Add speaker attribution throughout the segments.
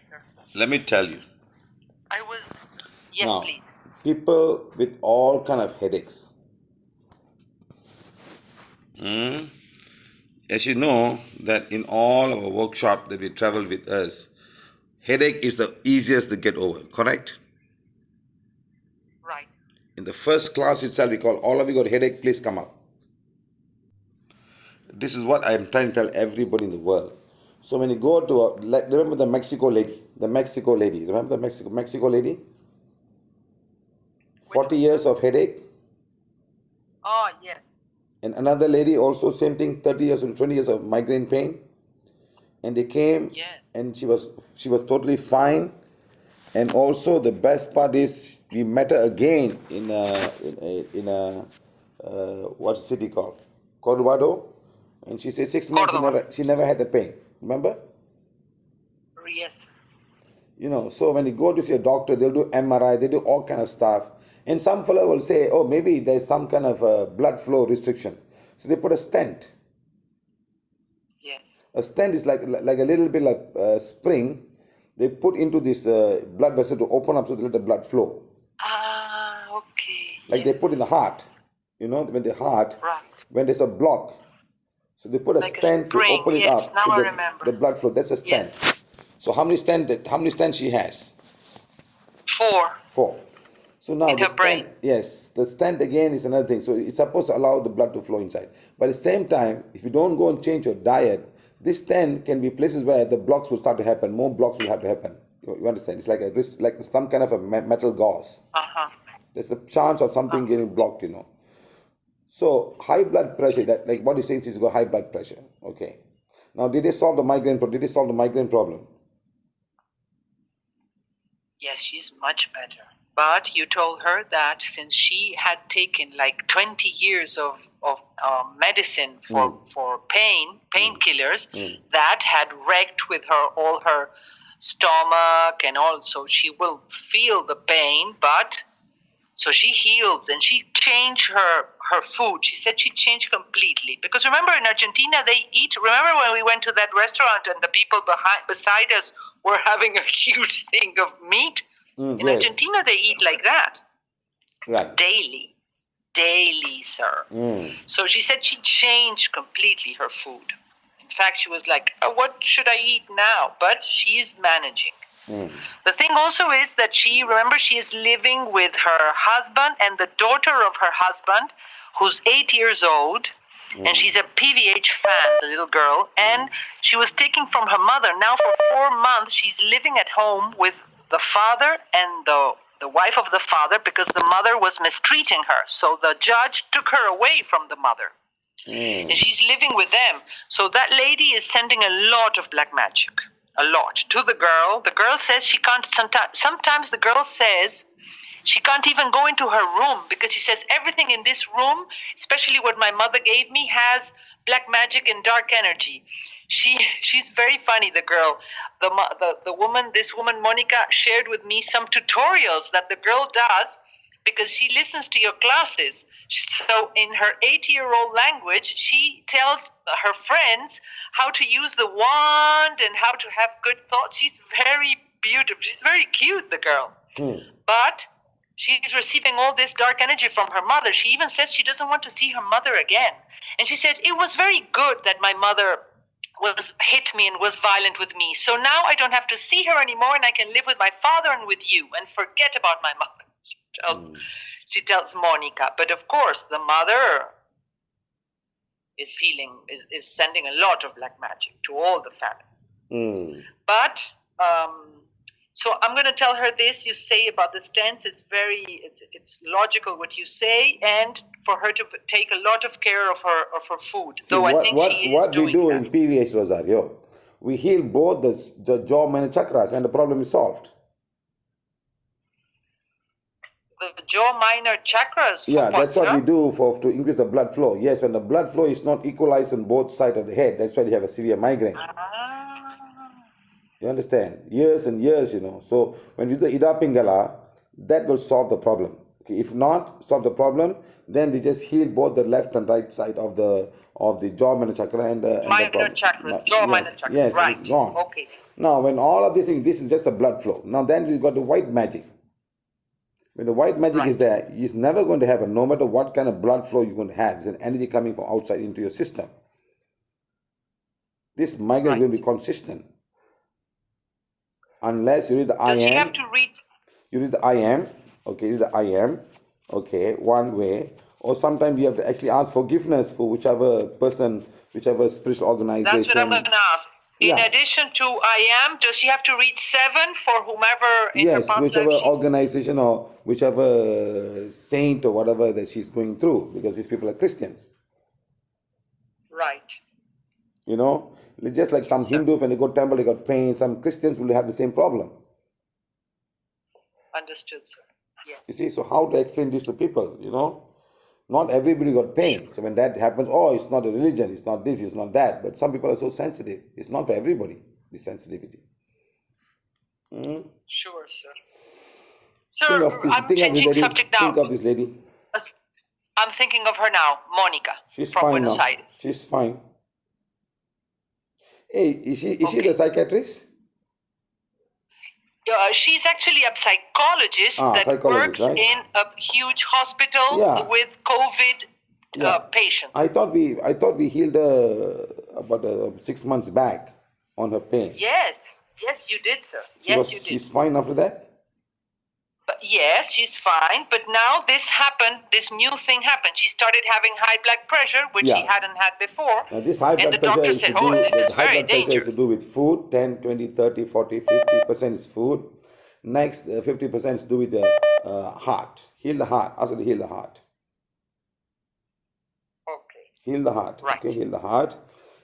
Speaker 1: sir.
Speaker 2: Let me tell you.
Speaker 1: I was... Yes,
Speaker 2: Now,
Speaker 1: please.
Speaker 2: people with all kind of headaches. As you know, that in all our workshop that we travel with us, headache is the easiest to get over, correct?
Speaker 1: Right.
Speaker 2: In the first class itself, we call all of you got headache, please come up. This is what I'm trying to tell everybody in the world. So when you go to remember the Mexico lady, remember the Mexico lady? 40 years of headache.
Speaker 1: Oh, yes.
Speaker 2: And another lady also same thing, 30 years or 20 years of migraine pain. And they came,
Speaker 1: Yes.
Speaker 2: and she was totally fine. And also the best part is we met her again in a what's the city called? Colorado. And she said 6 months she never had the pain. Remember?
Speaker 1: Yes.
Speaker 2: You know, so when you go to see a doctor, they'll do MRI, they do all kind of stuff. And some fellow will say, oh, maybe there's some kind of blood flow restriction. So they put a stent.
Speaker 1: Yes.
Speaker 2: A stent is like a little bit like a spring. They put into this blood vessel to open up so they let the blood flow.
Speaker 1: Ah, okay.
Speaker 2: Like they put in the heart. You know, when the heart,
Speaker 1: Right.
Speaker 2: when there's a block. So they put a
Speaker 1: Like a
Speaker 2: stent to
Speaker 1: spring,
Speaker 2: open it
Speaker 1: yes,
Speaker 2: up
Speaker 1: now
Speaker 2: so
Speaker 1: I
Speaker 2: that
Speaker 1: remember.
Speaker 2: the blood flow. That's a stent.
Speaker 1: Yes.
Speaker 2: So how many stents she has?
Speaker 1: 4.
Speaker 2: 4. So now
Speaker 1: In
Speaker 2: the
Speaker 1: her brain.
Speaker 2: stent, yes, the stent again is another thing. So it's supposed to allow the blood to flow inside. But at the same time, if you don't go and change your diet, this stent can be places where the blocks will start to happen. More blocks will have to happen. You understand? It's like like some kind of a metal gauze. There's a chance of something getting blocked, you know. So high blood pressure, that like what he's saying is he's got high blood pressure. Okay. Now did they solve the migraine problem? Did they solve the migraine problem?
Speaker 1: Yes, she's much better. But you told her that since she had taken like 20 years of medicine for painkillers, that had wrecked with her all her stomach and also she will feel the pain, but so she heals and she changed her food. She said she changed completely. Because remember in Argentina they eat, remember when we went to that restaurant and the people beside us were having a huge thing of meat? In Argentina, they eat like that.
Speaker 2: Right.
Speaker 1: Daily, sir. So she said she changed completely her food. In fact, she was like, oh, what should I eat now? But she's managing. The thing also is that she is living with her husband and the daughter of her husband, who's 8 years old. And she's a PVH fan, the little girl. And she was taking from her mother. Now for 4 months, she's living at home with the father and the wife of the father because the mother was mistreating her. So the judge took her away from the mother. And she's living with them. So that lady is sending a lot of black magic. A lot. To the girl. The girl says she can't, sometimes the girl says she can't even go into her room because she says everything in this room, especially what my mother gave me, has black magic and dark energy. She's very funny, the girl. This woman, Monica, shared with me some tutorials that the girl does because she listens to your classes. So in her 8-year-old language, she tells her friends how to use the wand and how to have good thoughts. She's very beautiful. She's very cute, the girl. But she's receiving all this dark energy from her mother. She even says she doesn't want to see her mother again. And she said, it was very good that my mother hit me and was violent with me. So now I don't have to see her anymore and I can live with my father and with you and forget about my mother. She tells Monica. But of course, the mother is sending a lot of black magic to all the family. But so I'm going to tell her this. You say about the stents. It's logical what you say, and for her to take a lot of care of her food.
Speaker 2: See, what we do in PVH, Rosario, we heal both the jaw and chakras, and the problem is solved.
Speaker 1: The jaw minor chakras.
Speaker 2: Yeah, that's what we do to increase the blood flow. Yes, when the blood flow is not equalized on both sides of the head, that's why you have a severe migraine. You understand? Years and years, you know. So when you do the Ida Pingala, that will solve the problem. Okay, if not solve the problem, then we just heal both the left and right side of the of the jaw minor chakra and the
Speaker 1: Minor
Speaker 2: problem.
Speaker 1: chakras, jaw minor
Speaker 2: Yes,
Speaker 1: chakras.
Speaker 2: yes,
Speaker 1: Right.
Speaker 2: it's gone.
Speaker 1: Okay.
Speaker 2: Now, when all of these things, this is just a blood flow. Now, then you got the white magic. When the white magic is there, it's never going to happen. No matter what kind of blood flow you're going to have, it's an energy coming from outside into your system. This migraine is going to be consistent. Unless you read the I
Speaker 1: Does she
Speaker 2: am.
Speaker 1: have to read?
Speaker 2: You read the I am. Okay, you read the I am. Okay, one way. Or sometimes you have to actually ask forgiveness for whichever person, whichever spiritual organization.
Speaker 1: That's what I'm going to ask. In addition to I am, does she have to read 7 for whomever in her past
Speaker 2: whichever
Speaker 1: life
Speaker 2: organization or whichever saint or whatever that she's going through, because these people are Christians.
Speaker 1: Right.
Speaker 2: You know, just like some Hindus, when they go to temple, they got pain. Some Christians will have the same problem.
Speaker 1: Understood, sir. Yes.
Speaker 2: You see, so how to explain this to people, you know? Not everybody got pain. So when that happens, oh, it's not a religion, it's not this, it's not that. But some people are so sensitive. It's not for everybody, this sensitivity.
Speaker 1: Sure, sir. Sir, I'm changing subject now.
Speaker 2: Think of this lady.
Speaker 1: I'm thinking of her now, Monica.
Speaker 2: She's
Speaker 1: from
Speaker 2: fine
Speaker 1: Buenos
Speaker 2: now.
Speaker 1: Aires.
Speaker 2: She's fine. Hey, is she the psychiatrist?
Speaker 1: She's actually a psychologist that works in a huge hospital with COVID patients.
Speaker 2: I thought we healed her about 6 months back on her pain.
Speaker 1: Yes, you did, sir. You did.
Speaker 2: She's fine after that?
Speaker 1: Yes, she's fine. But now this new thing happened. She started having high blood pressure, which she hadn't had before.
Speaker 2: Now this high blood pressure is to do with food. 10, 20, 30, 40, 50% is food. Next 50% is to do with the heart. Heal the heart. Ask her to heal the heart.
Speaker 1: Okay.
Speaker 2: Heal the heart.
Speaker 1: Right.
Speaker 2: Okay, heal the heart.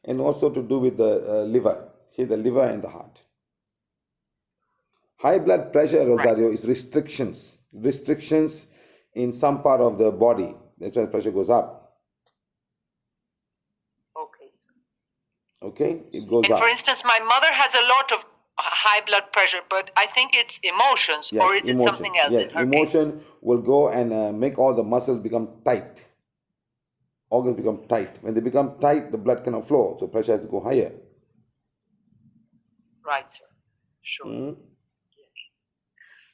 Speaker 2: And also to do with the liver. Heal the liver and the heart. High blood pressure, Rosario, is restrictions. Restrictions in some part of the body. That's why the pressure goes up.
Speaker 1: Okay.
Speaker 2: Okay? It goes
Speaker 1: up.
Speaker 2: For
Speaker 1: instance, my mother has a lot of high blood pressure, but I think it's emotions, or is it something else?
Speaker 2: Yes, emotion will go and make all the muscles become tight. Organs become tight. When they become tight, the blood cannot flow, so pressure has to go higher.
Speaker 1: Right, sir. Sure.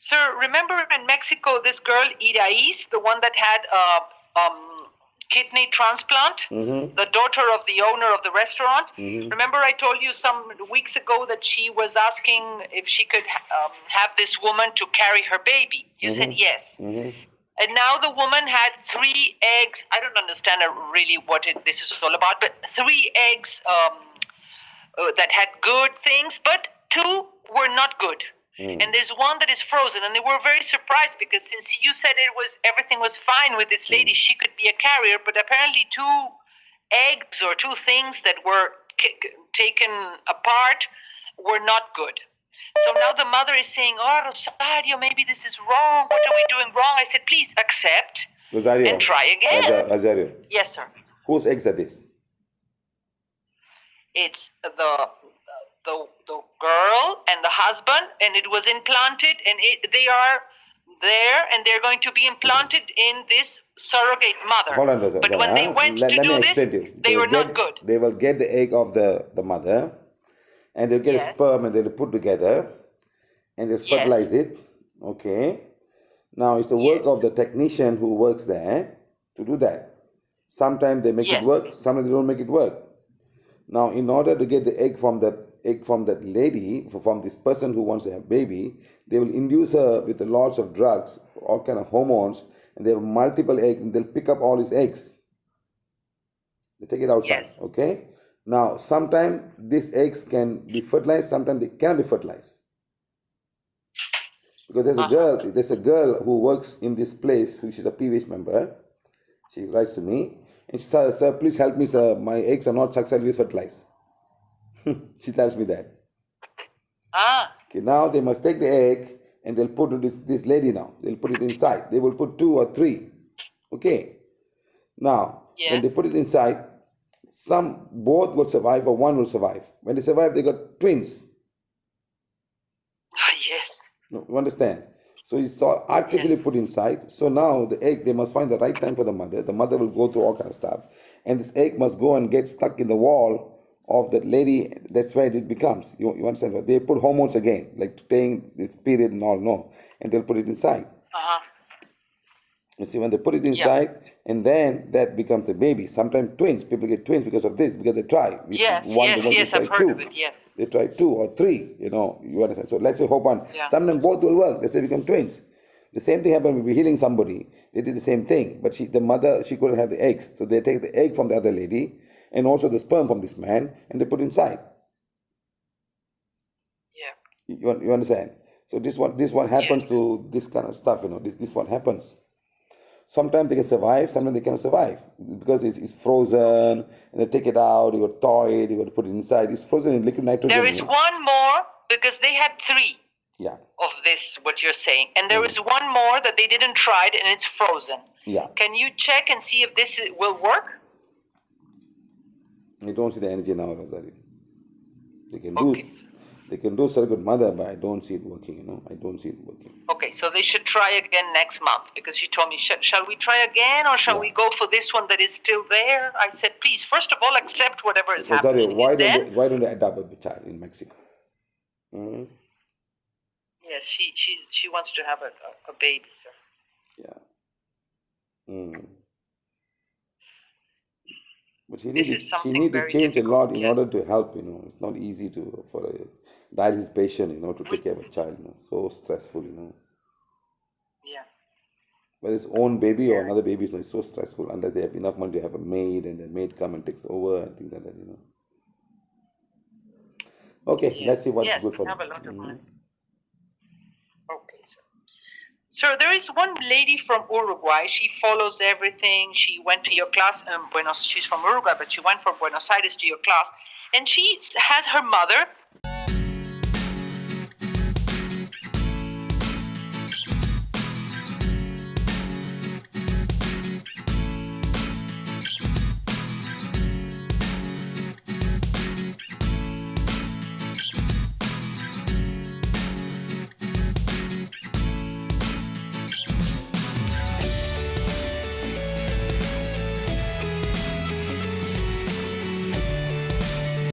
Speaker 1: Sir, remember in Mexico, this girl, Irais, the one that had a kidney transplant, the daughter of the owner of the restaurant? Remember I told you some weeks ago that she was asking if she could have this woman to carry her baby. You said yes. And now the woman had 3 eggs. I don't understand really what this is all about, but 3 eggs that had good things, but 2 were not good. And there's one that is frozen, and they were very surprised because since you said everything was fine with this lady, she could be a carrier, but apparently 2 eggs or 2 things that were taken apart were not good. So now the mother is saying, "Oh, Rosario, maybe this is wrong. What are we doing wrong?" I said, "Please accept and try again."
Speaker 2: Rosario.
Speaker 1: Yes, sir.
Speaker 2: Whose eggs are this?
Speaker 1: It's the girl and the husband, and it was implanted, and they are there, and they're going to be implanted in this surrogate mother.
Speaker 2: Hold on, Rosario.
Speaker 1: But when they went to do this, they were not good.
Speaker 2: They will get the egg of the mother, and they'll get a sperm, and they'll put together, and they'll fertilize it. Okay. Now, it's the work of the technician who works there to do that. Sometimes they make it work, sometimes they don't make it work. Now, in order to get the egg from that lady, from this person who wants to have baby, they will induce her with lots of drugs, all kind of hormones, and they have multiple eggs, and they'll pick up all his eggs. They take it outside, okay? Now, sometimes these eggs can be fertilized, sometimes they cannot be fertilized. Because there's a girl who works in this place, who she's a PVH member. She writes to me, and she says, "Sir, please help me, sir. My eggs are not successfully fertilized." She tells me that. Okay, now they must take the egg and they'll put this lady now. They'll put it inside. They will put 2 or 3. Okay. Now, when they put it inside, both will survive or one will survive. When they survive, they got twins.
Speaker 1: Yes.
Speaker 2: No, you understand? So it's all artificially put inside. So now the egg, they must find the right time for the mother. The mother will go through all kind of stuff, and this egg must go and get stuck in the wall of that lady. That's where it becomes. You understand? They put hormones again, like taking this period and all, no, and they'll put it inside.
Speaker 1: Uh-huh.
Speaker 2: You see, when they put it
Speaker 1: Yeah.
Speaker 2: inside, and then that becomes the baby. Sometimes twins, people get twins because of this, because they try.
Speaker 1: Yes,
Speaker 2: They
Speaker 1: I've
Speaker 2: try
Speaker 1: heard
Speaker 2: two.
Speaker 1: of it, yes.
Speaker 2: They try 2 or 3, you understand. So let's say hope on.
Speaker 1: Yeah.
Speaker 2: Sometimes both will work. Let's say become twins. The same thing happened when we were healing somebody. They did the same thing, but the mother, she couldn't have the eggs. So they take the egg from the other lady and also the sperm from this man, and they put inside.
Speaker 1: Yeah.
Speaker 2: You understand? So this what happens to this kind of stuff. This what happens. Sometimes they can survive, sometimes they cannot survive because it's frozen, and they take it out. You got to thaw it, you got to put it inside. It's frozen in liquid nitrogen.
Speaker 1: There is one more because they had 3
Speaker 2: Yeah.
Speaker 1: of this, what you're saying, and there is one more that they didn't try it, and it's frozen.
Speaker 2: Yeah.
Speaker 1: Can you check and see if this will work?
Speaker 2: I don't see the energy now, Rosario. They can
Speaker 1: Okay.
Speaker 2: do surrogate mother, but I don't see it working. I don't see it working.
Speaker 1: Okay, so they should try again next month because she told me, shall we try again or shall we go for this one that is still there? I said, please, first of all, accept whatever is
Speaker 2: Rosario,
Speaker 1: happening.
Speaker 2: why don't they adopt a child in Mexico? Mm-hmm.
Speaker 1: Yes, she wants to have a baby, sir.
Speaker 2: Yeah. Mm. But she
Speaker 1: This
Speaker 2: need
Speaker 1: is
Speaker 2: to
Speaker 1: something
Speaker 2: to
Speaker 1: very
Speaker 2: change a lot
Speaker 1: difficult,
Speaker 2: in
Speaker 1: yes.
Speaker 2: order to help. It's not easy for a dialysis patient, to take care of a child. So stressful.
Speaker 1: Yeah.
Speaker 2: Whether it's own baby or another baby, it's so stressful unless they have enough money to have a maid and the maid come and takes over and things like that. Okay,
Speaker 1: Yes.
Speaker 2: let's see what's
Speaker 1: Yes,
Speaker 2: good
Speaker 1: we
Speaker 2: for
Speaker 1: have
Speaker 2: them.
Speaker 1: a lot of money. Okay, sir. Sir, there is one lady from Uruguay. She follows everything. She went to your class in She's from Uruguay, but she went from Buenos Aires to your class. And she has her mother